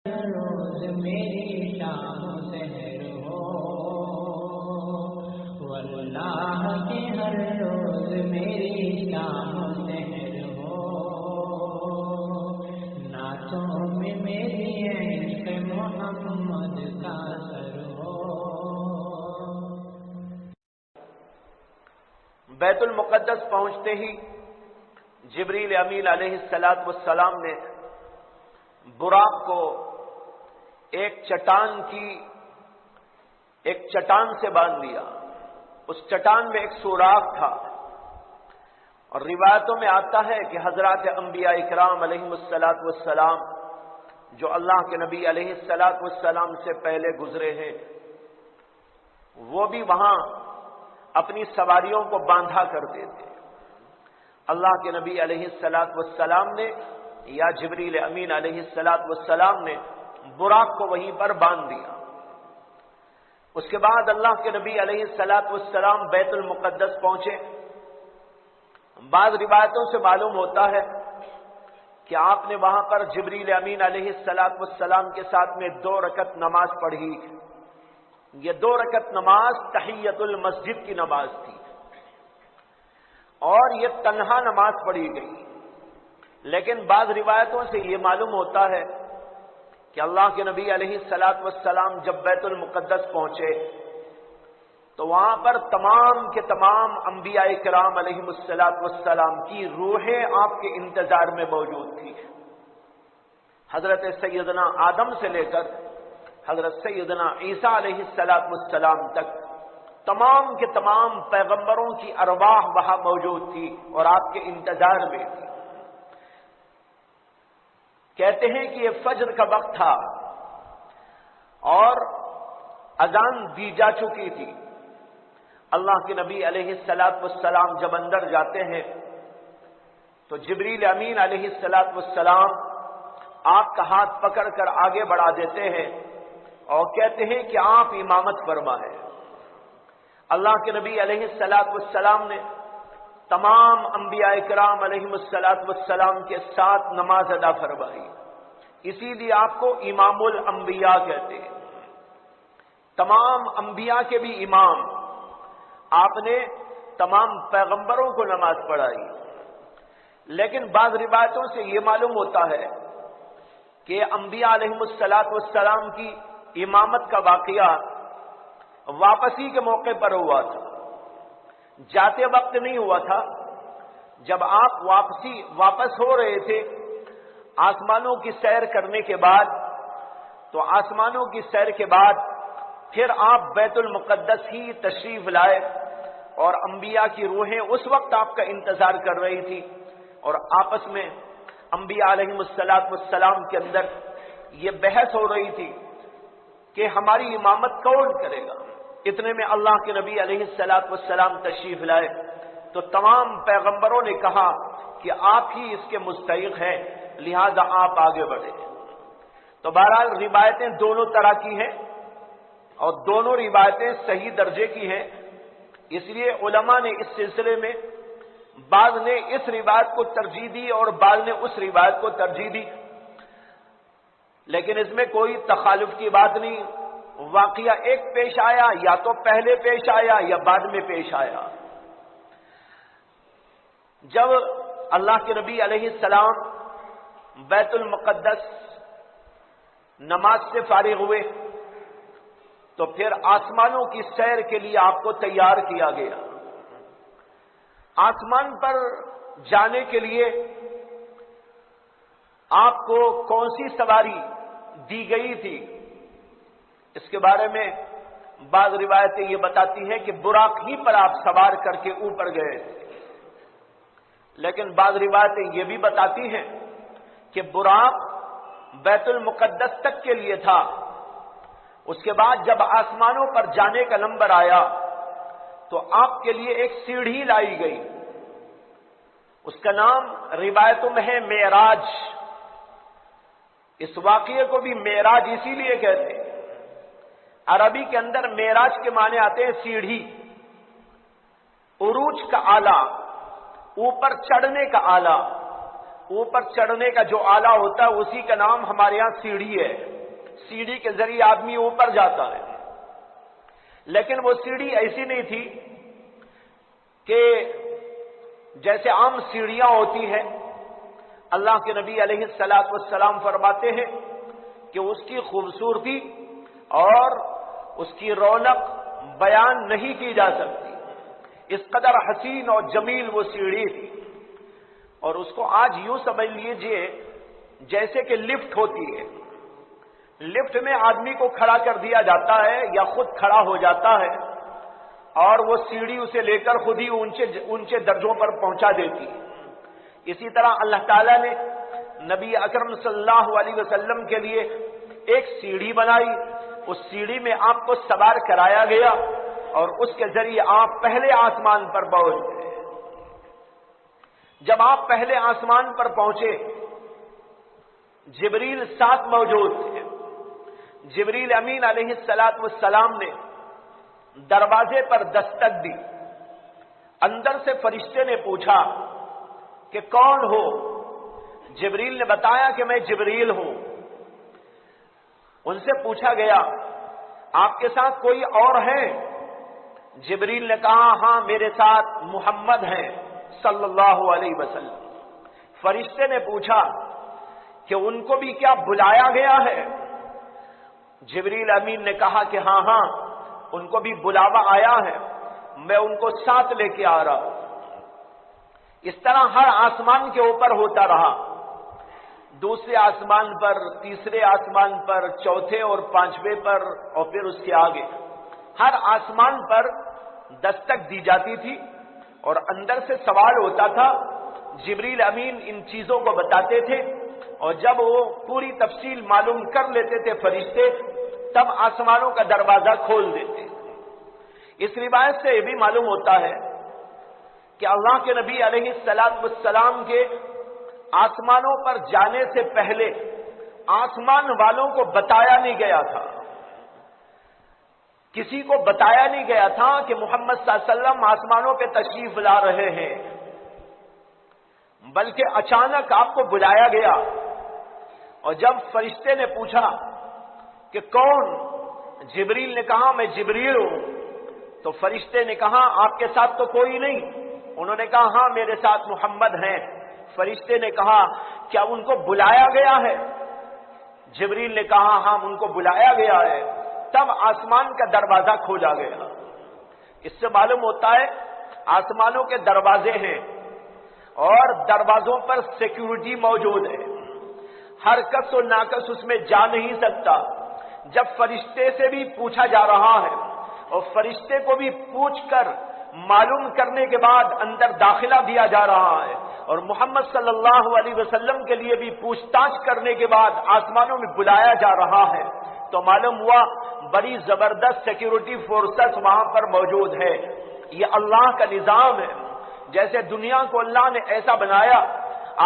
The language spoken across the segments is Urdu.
روز میری شام سحر ہو، واللہ کے ہر روز میری شام سحر ہو، نعتوں میں میری عشق محمد کا سر ہو۔ بیت المقدس پہنچتے ہی جبریل امین علیہ السلام نے براق کو ایک چٹان سے باندھ لیا۔ اس چٹان میں ایک سوراخ تھا، اور روایتوں میں آتا ہے کہ حضرات انبیاء اکرام علیہم السلام جو اللہ کے نبی علیہ السلام سے پہلے گزرے ہیں، وہ بھی وہاں اپنی سواریوں کو باندھا کرتے تھے۔ اللہ کے نبی علیہ السلام نے یا جبریل امین علیہ السلام نے براق کو وہیں پر باندھ دیا۔ اس کے بعد اللہ کے نبی علیہ السلام بیت المقدس پہنچے۔ بعض روایتوں سے معلوم ہوتا ہے کہ آپ نے وہاں پر جبریل امین علیہ السلام کے ساتھ میں 2 رکعت نماز پڑھی۔ یہ 2 رکعت نماز تحیت المسجد کی نماز تھی، اور یہ تنہا نماز پڑھی گئی۔ لیکن بعض روایتوں سے یہ معلوم ہوتا ہے کہ اللہ کے نبی علیہ السلام جب بیت المقدس پہنچے تو وہاں پر تمام کے تمام انبیاء کرام علیہم السلام کی روحیں آپ کے انتظار میں موجود تھی۔ حضرت سیدنا آدم سے لے کر حضرت سیدنا عیسیٰ علیہ السلام تک تمام کے تمام پیغمبروں کی ارواح وہاں موجود تھی اور آپ کے انتظار میں تھی۔ کہتے ہیں کہ یہ فجر کا وقت تھا اور اذان دی جا چکی تھی۔ اللہ کے نبی علیہ السلام جب اندر جاتے ہیں تو جبریل امین علیہ السلام آپ کا ہاتھ پکڑ کر آگے بڑھا دیتے ہیں اور کہتے ہیں کہ آپ امامت فرمائیں۔ اللہ کے نبی علیہ السلام نے تمام انبیاء کرام علیہم السلام کے ساتھ نماز ادا فرمائی، اسی لیے آپ کو امام الانبیاء کہتے ہیں، تمام انبیاء کے بھی امام۔ آپ نے تمام پیغمبروں کو نماز پڑھائی۔ لیکن بعض روایتوں سے یہ معلوم ہوتا ہے کہ انبیاء علیہم السلام کی امامت کا واقعہ واپسی کے موقع پر ہوا تھا، جاتے وقت نہیں ہوا تھا۔ جب آپ واپس ہو رہے تھے آسمانوں کی سیر کرنے کے بعد، تو آسمانوں کی سیر کے بعد پھر آپ بیت المقدس ہی تشریف لائے، اور انبیاء کی روحیں اس وقت آپ کا انتظار کر رہی تھی، اور آپس میں انبیاء علیہم السلام کے اندر یہ بحث ہو رہی تھی کہ ہماری امامت کون کرے گا۔ اتنے میں اللہ کے نبی علیہ السلام تشریف لائے تو تمام پیغمبروں نے کہا کہ آپ ہی اس کے مستحق ہیں، لہذا آپ آگے بڑھے۔ تو بہرحال روایتیں دونوں طرح کی ہیں، اور دونوں روایتیں صحیح درجے کی ہیں۔ اس لیے علماء نے اس سلسلے میں بعض نے اس روایت کو ترجیح دی اور بعض نے اس روایت کو ترجیح دی، لیکن اس میں کوئی تخالف کی بات نہیں۔ واقعہ ایک پیش آیا، یا تو پہلے پیش آیا یا بعد میں پیش آیا۔ جب اللہ کے نبی علیہ السلام بیت المقدس نماز سے فارغ ہوئے تو پھر آسمانوں کی سیر کے لیے آپ کو تیار کیا گیا۔ آسمان پر جانے کے لیے آپ کو کون سی سواری دی گئی تھی، اس کے بارے میں بعض روایتیں یہ بتاتی ہیں کہ براق ہی پر آپ سوار کر کے اوپر گئے تھے، لیکن بعض روایتیں یہ بھی بتاتی ہیں کہ براق بیت المقدس تک کے لیے تھا۔ اس کے بعد جب آسمانوں پر جانے کا نمبر آیا تو آپ کے لیے ایک سیڑھی لائی گئی، اس کا نام روایتوں میں ہے معراج۔ اس واقعے کو بھی معراج اسی لیے کہتے ہیں۔ عربی کے اندر معراج کے معنی آتے ہیں سیڑھی، عروج کا آلہ، اوپر چڑھنے کا آلہ، اوپر چڑھنے کا جو آلہ ہوتا ہے اسی کا نام ہمارے یہاں سیڑھی ہے. سیڑھی کے ذریعے آدمی اوپر جاتا ہے. لیکن وہ سیڑھی ایسی نہیں تھی کہ جیسے عام سیڑھیاں ہوتی ہیں. اللہ کے نبی علیہ الصلوۃ والسلام فرماتے ہیں کہ اس کی خوبصورتی اور اس کی رونق بیان نہیں کی جا سکتی. اس قدر حسین اور جمیل وہ سیڑھی تھی. اور اس کو آج یوں سمجھ لیجئے جیسے کہ لفٹ ہوتی ہے. لفٹ میں آدمی کو کھڑا کر دیا جاتا ہے یا خود کھڑا ہو جاتا ہے اور وہ سیڑھی اسے لے کر خود ہی اونچے درجوں پر پہنچا دیتی ہے. اسی طرح اللہ تعالیٰ نے نبی اکرم صلی اللہ علیہ وسلم کے لیے ایک سیڑھی بنائی. اس سیڑھی میں آپ کو سوار کرایا گیا اور اس کے ذریعے آپ پہلے آسمان پر پہنچ گئے. جب آپ پہلے آسمان پر پہنچے جبریل ساتھ موجود تھے. جبریل امین علیہ الصلوۃ والسلام نے دروازے پر دستک دی. اندر سے فرشتے نے پوچھا کہ کون ہو؟ جبریل نے بتایا کہ میں جبریل ہوں. ان سے پوچھا گیا آپ کے ساتھ کوئی اور ہے؟ جبریل نے کہا ہاں میرے ساتھ محمد ہیں صلی اللہ علیہ وسلم. فرشتے نے پوچھا کہ ان کو بھی کیا بلایا گیا ہے؟ جبریل امین نے کہا کہ ہاں ہاں ان کو بھی بلاوا آیا ہے، میں ان کو ساتھ لے کے آ رہا ہوں. اس طرح ہر آسمان کے اوپر ہوتا رہا. دوسرے آسمان پر، تیسرے آسمان پر، چوتھے اور پانچویں پر اور پھر اس کے آگے ہر آسمان پر دستک دی جاتی تھی اور اندر سے سوال ہوتا تھا. جبریل امین ان چیزوں کو بتاتے تھے اور جب وہ پوری تفصیل معلوم کر لیتے تھے فرشتے تب آسمانوں کا دروازہ کھول دیتے. اس روایت سے یہ بھی معلوم ہوتا ہے کہ اللہ کے نبی علیہ الصلوۃ والسلام کے آسمانوں پر جانے سے پہلے آسمان والوں کو بتایا نہیں گیا تھا. کسی کو بتایا نہیں گیا تھا کہ محمد صلی اللہ علیہ وسلم آسمانوں پہ تشریف لا رہے ہیں، بلکہ اچانک آپ کو بلایا گیا. اور جب فرشتے نے پوچھا کہ کون؟ جبریل نے کہا میں جبریل ہوں. تو فرشتے نے کہا آپ کے ساتھ تو کوئی نہیں؟ انہوں نے کہا ہاں میرے ساتھ محمد ہیں. فرشتے نے کہا کیا ان کو بلایا گیا ہے؟ جبریل نے کہا ہاں ان کو بلایا گیا ہے. تب آسمان کا دروازہ کھولا گیا. اس سے معلوم ہوتا ہے آسمانوں کے دروازے ہیں اور دروازوں پر سیکیورٹی موجود ہے. ہر کس و ناکس اس میں جا نہیں سکتا. جب فرشتے سے بھی پوچھا جا رہا ہے اور فرشتے کو بھی پوچھ کر معلوم کرنے کے بعد اندر داخلہ دیا جا رہا ہے اور محمد صلی اللہ علیہ وسلم کے لیے بھی پوچھ تاچھ کرنے کے بعد آسمانوں میں بلایا جا رہا ہے تو معلوم ہوا بڑی زبردست سیکیورٹی فورسز وہاں پر موجود ہے. یہ اللہ کا نظام ہے. جیسے دنیا کو اللہ نے ایسا بنایا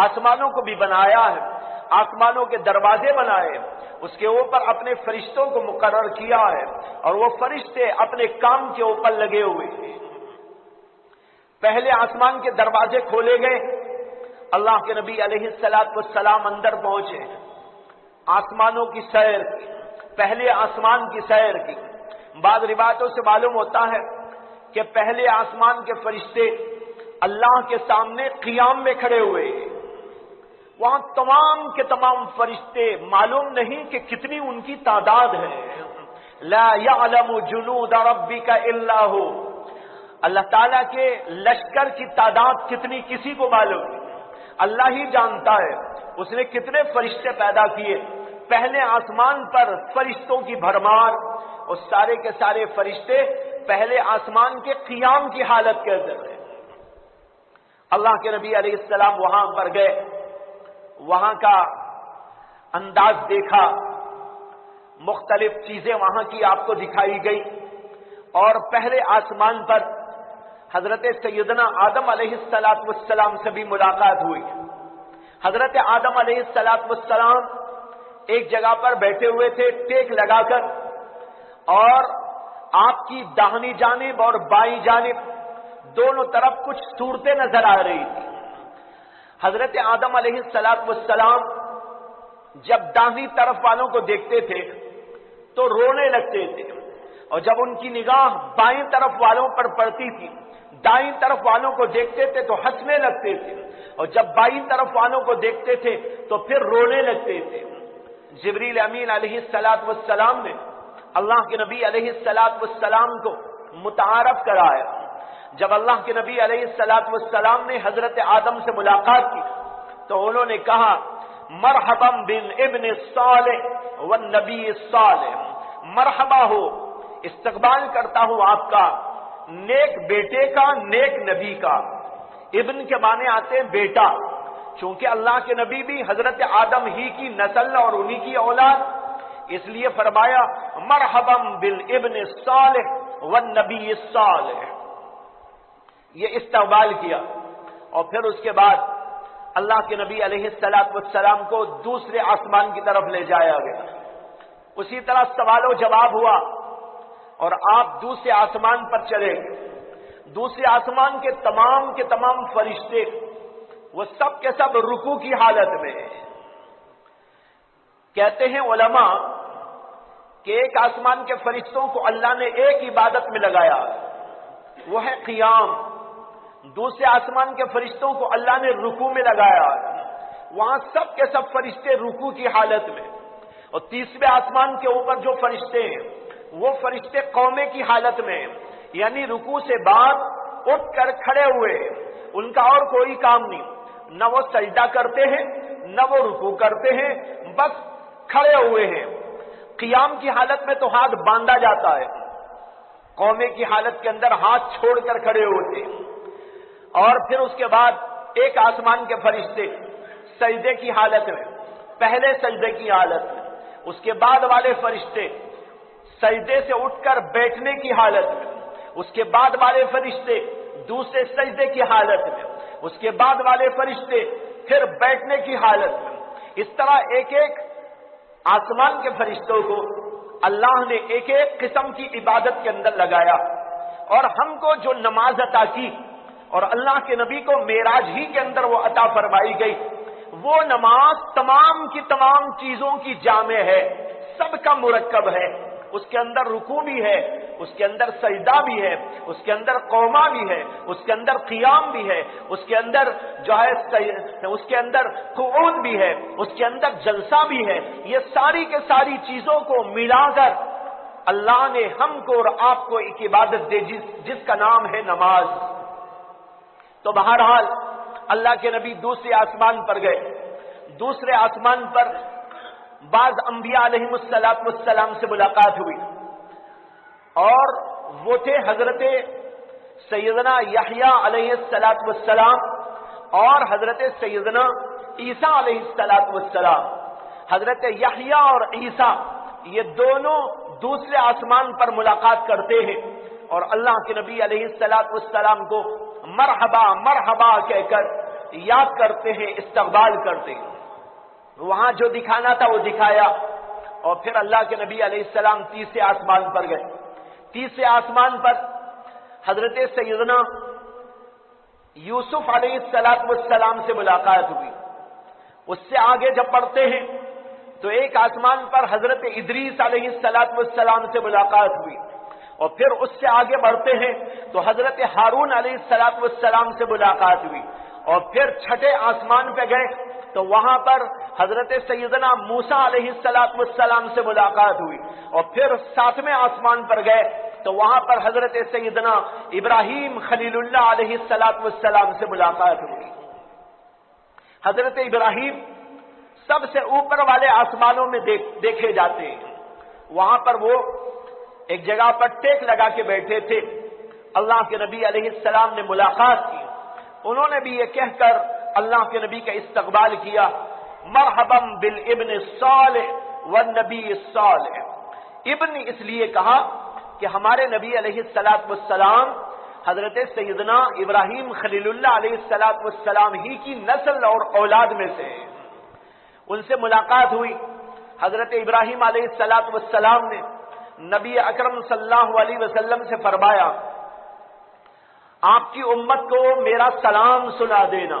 آسمانوں کو بھی بنایا ہے. آسمانوں کے دروازے بنائے، اس کے اوپر اپنے فرشتوں کو مقرر کیا ہے اور وہ فرشتے اپنے کام کے اوپر لگے ہوئے ہیں. پہلے آسمان کے دروازے کھولے گئے. اللہ کے نبی علیہ الصلوۃ والسلام اندر پہنچے. آسمانوں کی سیر کی، پہلے آسمان کی سیر کی. بعض روایتوں سے معلوم ہوتا ہے کہ پہلے آسمان کے فرشتے اللہ کے سامنے قیام میں کھڑے ہوئے. وہاں تمام کے تمام فرشتے معلوم نہیں کہ کتنی ان کی تعداد ہے. لا يعلم جنود ربک الا هو. اللہ تعالیٰ کے لشکر کی تعداد کتنی کسی کو معلوم نہیں، اللہ ہی جانتا ہے. اس نے کتنے فرشتے پیدا کیے. پہلے آسمان پر فرشتوں کی بھرمار اور سارے کے سارے فرشتے پہلے آسمان کے قیام کی حالت کے اندر ہیں. اللہ کے نبی علیہ السلام وہاں پر گئے، وہاں کا انداز دیکھا، مختلف چیزیں وہاں کی آپ کو دکھائی گئی اور پہلے آسمان پر حضرت سیدنا آدم علیہ السلام سے بھی ملاقات ہوئی. حضرت آدم علیہ السلام ایک جگہ پر بیٹھے ہوئے تھے ٹیک لگا کر اور آپ کی داہنی جانب اور بائیں جانب دونوں طرف کچھ صورتیں نظر آ رہی تھی. حضرت آدم علیہ السلام جب داہنی طرف والوں کو دیکھتے تھے تو رونے لگتے تھے، اور جب ان کی نگاہ بائیں طرف والوں پر پڑتی تھی، دائیں طرف والوں کو دیکھتے تھے تو ہنسنے لگتے تھے، اور جب بائیں طرف والوں کو دیکھتے تھے تو پھر رونے لگتے تھے۔ جبریل امین علیہ السلام نے اللہ کے نبی علیہ السلام کو متعارف کرایا۔ جب اللہ کے نبی علیہ السلام نے حضرت آدم سے ملاقات کی تو انہوں نے کہا مرحبا بالابن الصالح والنبی الصالح، مرحبا ہو، استقبال کرتا ہوں آپ کا نیک بیٹے کا، نیک نبی کا۔ ابن کے معنی آتے ہیں بیٹا، چونکہ اللہ کے نبی بھی حضرت آدم ہی کی نسل اور انہی کی اولاد، اس لیے فرمایا مرحبا بالابن الصالح والنبی الصالح، یہ استقبال کیا۔ اور پھر اس کے بعد اللہ کے نبی علیہ السلام کو دوسرے آسمان کی طرف لے جایا گیا، اسی طرح سوال و جواب ہوا اور آپ دوسرے آسمان پر چلے گئے۔ دوسرے آسمان کے تمام فرشتے وہ سب کے سب رکوع کی حالت میں۔ کہتے ہیں علماء کہ ایک آسمان کے فرشتوں کو اللہ نے ایک عبادت میں لگایا، وہ ہے قیام۔ دوسرے آسمان کے فرشتوں کو اللہ نے رکوع میں لگایا، وہاں سب کے سب فرشتے رکوع کی حالت میں۔ اور تیسرے آسمان کے اوپر جو فرشتے ہیں وہ فرشتے قومے کی حالت میں، یعنی رکوع سے بعد اٹھ کر کھڑے ہوئے، ان کا اور کوئی کام نہیں، نہ وہ سجدہ کرتے ہیں نہ وہ رکوع کرتے ہیں، بس کھڑے ہوئے ہیں۔ قیام کی حالت میں تو ہاتھ باندھا جاتا ہے، قومے کی حالت کے اندر ہاتھ چھوڑ کر کھڑے ہوتے ہیں۔ اور پھر اس کے بعد ایک آسمان کے فرشتے سجدے کی حالت میں، پہلے سجدے کی حالت میں، اس کے بعد والے فرشتے سجدے سے اٹھ کر بیٹھنے کی حالت میں، اس کے بعد والے فرشتے دوسرے سجدے کی حالت میں، اس کے بعد والے فرشتے پھر بیٹھنے کی حالت میں۔ اس طرح ایک ایک آسمان کے فرشتوں کو اللہ نے ایک ایک قسم کی عبادت کے اندر لگایا، اور ہم کو جو نماز عطا کی اور اللہ کے نبی کو معراج ہی کے اندر وہ عطا فرمائی گئی، وہ نماز تمام کی تمام چیزوں کی جامع ہے، سب کا مرکب ہے۔ اس کے اندر رکوع بھی ہے، اس کے اندر سجدہ بھی ہے، اس کے اندر قومہ بھی ہے، اس کے اندر قیام بھی ہے، اس کے اندر جو ہے اس کے اندر قعود بھی ہے، اس کے اندر جلسہ بھی ہے۔ یہ ساری کے ساری چیزوں کو ملا کر اللہ نے ہم کو اور آپ کو ایک عبادت دے جس کا نام ہے نماز۔ تو بہرحال اللہ کے نبی دوسرے آسمان پر گئے، دوسرے آسمان پر بعض انبیاء علیہ السلام سے ملاقات ہوئی، اور وہ تھے حضرت سیدنا یحییٰ علیہ السلام اور حضرت سیدنا عیسیٰ علیہ السلام۔ حضرت یحییٰ اور عیسیٰ یہ دونوں دوسرے آسمان پر ملاقات کرتے ہیں، اور اللہ کے نبی علیہ السلام کو مرحبا مرحبا کہہ کر یاد کرتے ہیں، استقبال کرتے ہیں۔ وہاں جو دکھانا تھا وہ دکھایا، اور پھر اللہ کے نبی علیہ السلام تیسرے آسمان پر گئے۔ تیسرے آسمان پر حضرت سیدنا یوسف علیہ السلام سے ملاقات ہوئی۔ اس سے آگے جب پڑھتے ہیں تو ایک آسمان پر حضرت ادریس علیہ السلام سے ملاقات ہوئی، اور پھر اس سے آگے بڑھتے ہیں تو حضرت ہارون علیہ السلام سے ملاقات ہوئی، اور پھر چھٹے آسمان پہ گئے تو وہاں پر حضرت سیدنا موسیٰ علیہ السلام سے ملاقات ہوئی، اور پھر ساتویں آسمان پر گئے تو وہاں پر حضرت سیدنا ابراہیم خلیل اللہ علیہ السلام سے ملاقات ہوئی۔ حضرت ابراہیم سب سے اوپر والے آسمانوں میں دیکھے جاتے ہیں، وہاں پر وہ ایک جگہ پر ٹیک لگا کے بیٹھے تھے۔ اللہ کے نبی علیہ السلام نے ملاقات کی، انہوں نے بھی یہ کہہ کر اللہ کے نبی کا استقبال کیا، مرحبا بالابن الصالح والنبی الصالح۔ ابن اس لیے کہا کہ ہمارے نبی علیہ السلام حضرت سیدنا ابراہیم خلیل اللہ علیہ السلام ہی کی نسل اور اولاد میں سے، ان سے ملاقات ہوئی۔ حضرت ابراہیم علیہ السلام نے نبی اکرم صلی اللہ علیہ وسلم سے فرمایا، آپ کی امت کو میرا سلام سنا دینا۔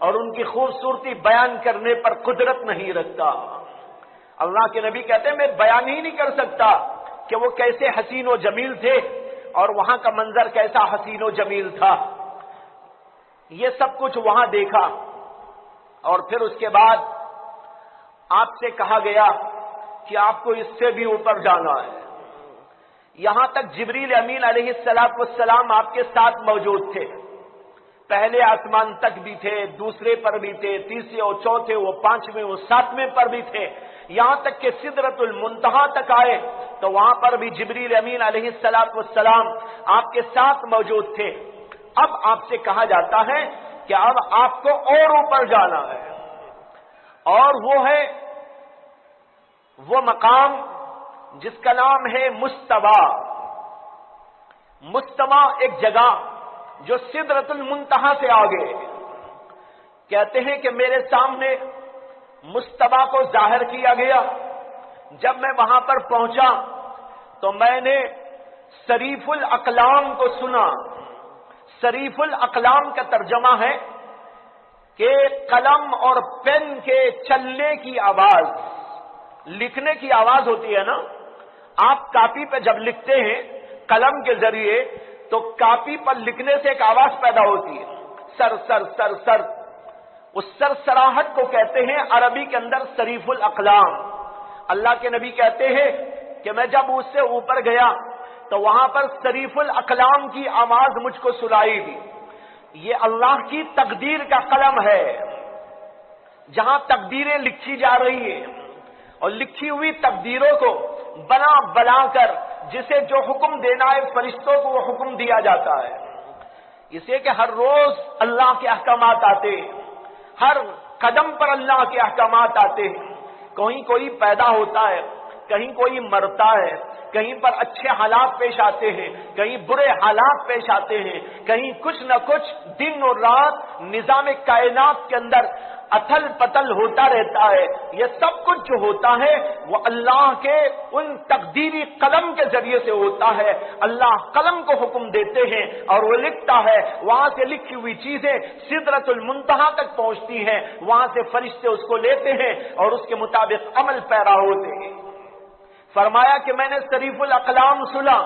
اور ان کی خوبصورتی بیان کرنے پر قدرت نہیں رکھتا۔ اللہ کے نبی کہتے ہیں میں بیان ہی نہیں کر سکتا کہ وہ کیسے حسین و جمیل تھے اور وہاں کا منظر کیسا حسین و جمیل تھا۔ یہ سب کچھ وہاں دیکھا اور پھر اس کے بعد آپ سے کہا گیا کہ آپ کو اس سے بھی اوپر جانا ہے۔ یہاں تک جبریل امین علیہ السلام آپ کے ساتھ موجود تھے، پہلے آسمان تک بھی تھے، دوسرے پر بھی تھے، تیسرے اور چوتھے، وہ پانچویں وہ ساتویں پر بھی تھے، یہاں تک کہ سدرۃ المنتہا تک آئے تو وہاں پر بھی جبریل امین علیہ السلام آپ کے ساتھ موجود تھے۔ اب آپ سے کہا جاتا ہے کہ اب آپ کو اور اوپر جانا ہے، اور وہ ہے وہ مقام جس کا نام ہے مستوی۔ مستوی ایک جگہ جو سدرۃ المنتہا سے آگے، کہتے ہیں کہ میرے سامنے مستوی کو ظاہر کیا گیا۔ جب میں وہاں پر پہنچا تو میں نے صریف الاقلام کو سنا۔ صریف الاقلام کا ترجمہ ہے کہ قلم اور پین کے چلنے کی آواز، لکھنے کی آواز ہوتی ہے نا، آپ کاپی پہ جب لکھتے ہیں قلم کے ذریعے تو کاپی پر لکھنے سے ایک آواز پیدا ہوتی ہے، سر سر سر سر، اس سرسراہٹ کو کہتے ہیں عربی کے اندر صریف الاقلام۔ اللہ کے نبی کہتے ہیں کہ میں جب اس سے اوپر گیا تو وہاں پر صریف الاقلام کی آواز مجھ کو سنائی دی۔ یہ اللہ کی تقدیر کا قلم ہے، جہاں تقدیریں لکھی جا رہی ہیں، اور لکھی ہوئی تقدیروں کو بنا کر جسے جو حکم دینا ہے فرشتوں کو وہ حکم دیا جاتا ہے۔ اسے کہ ہر روز اللہ کے احکامات آتے ہیں، ہر قدم پر اللہ کے احکامات آتے ہیں، کہیں کوئی پیدا ہوتا ہے، کہیں کوئی مرتا ہے، کہیں پر اچھے حالات پیش آتے ہیں، کہیں برے حالات پیش آتے ہیں، کہیں کچھ نہ کچھ دن اور رات نظام کائنات کے اندر اتھل پتل ہوتا رہتا ہے۔ یہ سب کچھ جو ہوتا ہے وہ اللہ کے ان تقدیری قلم کے ذریعے سے ہوتا ہے۔ اللہ قلم کو حکم دیتے ہیں اور وہ لکھتا ہے، وہاں سے لکھی ہوئی چیزیں سدرۃ المنتہا تک پہنچتی ہیں، وہاں سے فرشتے اس کو لیتے ہیں اور اس کے مطابق عمل پیرا ہوتے ہیں۔ فرمایا کہ میں نے صریف الاقلام سنا،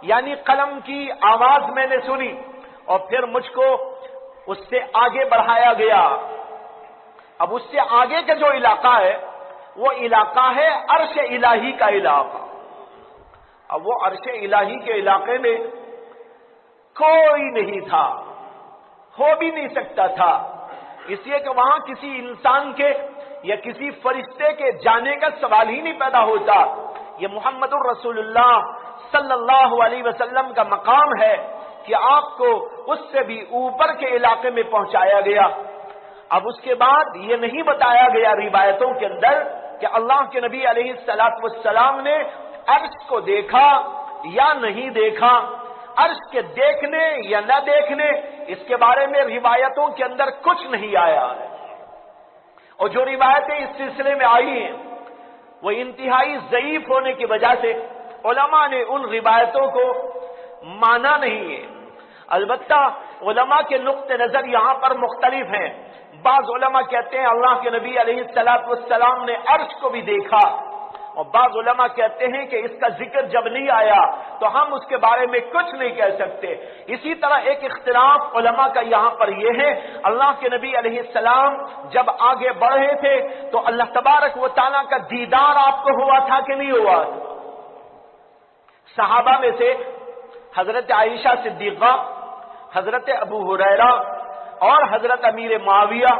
یعنی قلم کی آواز میں نے سنی، اور پھر مجھ کو اس سے آگے بڑھایا گیا۔ اب اس سے آگے کا جو علاقہ ہے وہ علاقہ ہے عرش الہی کا علاقہ۔ اب وہ عرش الہی کے علاقے میں کوئی نہیں تھا، ہو بھی نہیں سکتا تھا، اس لیے کہ وہاں کسی انسان کے یا کسی فرشتے کے جانے کا سوال ہی نہیں پیدا ہوتا۔ یہ محمد الرسول اللہ صلی اللہ علیہ وسلم کا مقام ہے کہ آپ کو اس سے بھی اوپر کے علاقے میں پہنچایا گیا۔ اب اس کے بعد یہ نہیں بتایا گیا روایتوں کے اندر کہ اللہ کے نبی علیہ السلام نے عرش کو دیکھا یا نہیں دیکھا، عرش کے دیکھنے یا نہ دیکھنے، اس کے بارے میں روایتوں کے اندر کچھ نہیں آیا ہے، اور جو روایتیں اس سلسلے میں آئی ہیں وہ انتہائی ضعیف ہونے کی وجہ سے علماء نے ان روایتوں کو مانا نہیں ہے۔ البتہ علماء کے نقطہ نظر یہاں پر مختلف ہیں۔ بعض علماء کہتے ہیں اللہ کے نبی علیہ السلام نے عرش کو بھی دیکھا، اور بعض علماء کہتے ہیں کہ اس کا ذکر جب نہیں آیا تو ہم اس کے بارے میں کچھ نہیں کہہ سکتے۔ اسی طرح ایک اختلاف علماء کا یہاں پر یہ ہے، اللہ کے نبی علیہ السلام جب آگے بڑھے تھے تو اللہ تبارک و تعالیٰ کا دیدار آپ کو ہوا تھا کہ نہیں ہوا؟ صحابہ میں سے حضرت عائشہ صدیقہ، حضرت ابو ہریرہ اور حضرت امیر معاویہ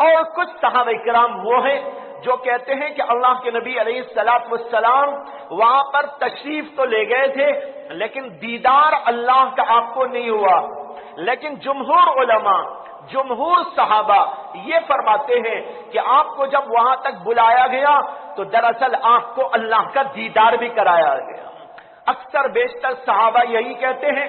اور کچھ صحابہ کرام وہ ہیں جو کہتے ہیں کہ اللہ کے نبی علیہ السلام وہاں پر تشریف تو لے گئے تھے لیکن دیدار اللہ کا آپ کو نہیں ہوا۔ لیکن جمہور علماء، جمہور صحابہ یہ فرماتے ہیں کہ آپ کو جب وہاں تک بلایا گیا تو دراصل آپ کو اللہ کا دیدار بھی کرایا گیا۔ اکثر بیشتر صحابہ یہی کہتے ہیں،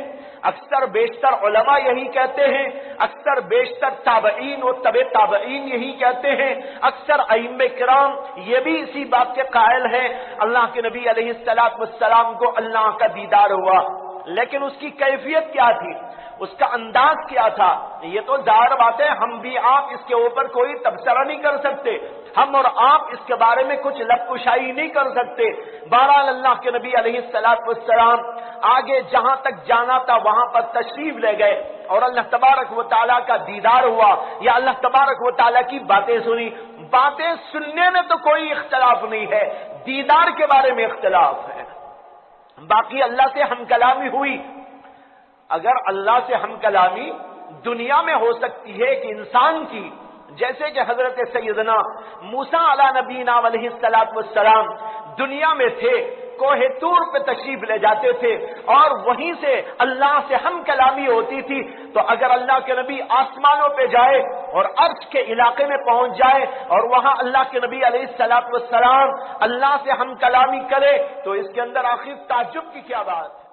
اکثر بیشتر علماء یہی کہتے ہیں، اکثر بیشتر تابعین و تبع تابعین یہی کہتے ہیں، اکثر ائمہ کرام یہ بھی اسی بات کے قائل ہیں، اللہ کے نبی علیہ السلام کو اللہ کا دیدار ہوا۔ لیکن اس کی کیفیت کیا تھی، اس کا انداز کیا تھا، یہ تو ظاہر بات ہے ہم بھی آپ اس کے اوپر کوئی تبصرہ نہیں کر سکتے، ہم اور آپ اس کے بارے میں کچھ لب کشائی نہیں کر سکتے۔ بہرحال اللہ کے نبی علیہ السلام آگے جہاں تک جانا تھا وہاں پر تشریف لے گئے اور اللہ تبارک و تعالیٰ کا دیدار ہوا یا اللہ تبارک و تعالیٰ کی باتیں سنی۔ باتیں سننے میں تو کوئی اختلاف نہیں ہے، دیدار کے بارے میں اختلاف ہے۔ باقی اللہ سے ہم کلامی ہوئی، اگر اللہ سے ہم کلامی دنیا میں ہو سکتی ہے کہ انسان کی، جیسے کہ حضرت سیدنا موسیٰ علیہ نبینا علیہ السلام دنیا میں تھے، کوہ طور پہ تشریف لے جاتے تھے اور وہیں سے اللہ سے ہم کلامی ہوتی تھی، تو اگر اللہ کے نبی آسمانوں پہ جائے اور عرش کے علاقے میں پہنچ جائے اور وہاں اللہ کے نبی علیہ السلام اللہ سے ہم کلامی کرے تو اس کے اندر آخر تعجب کی کیا بات ہے؟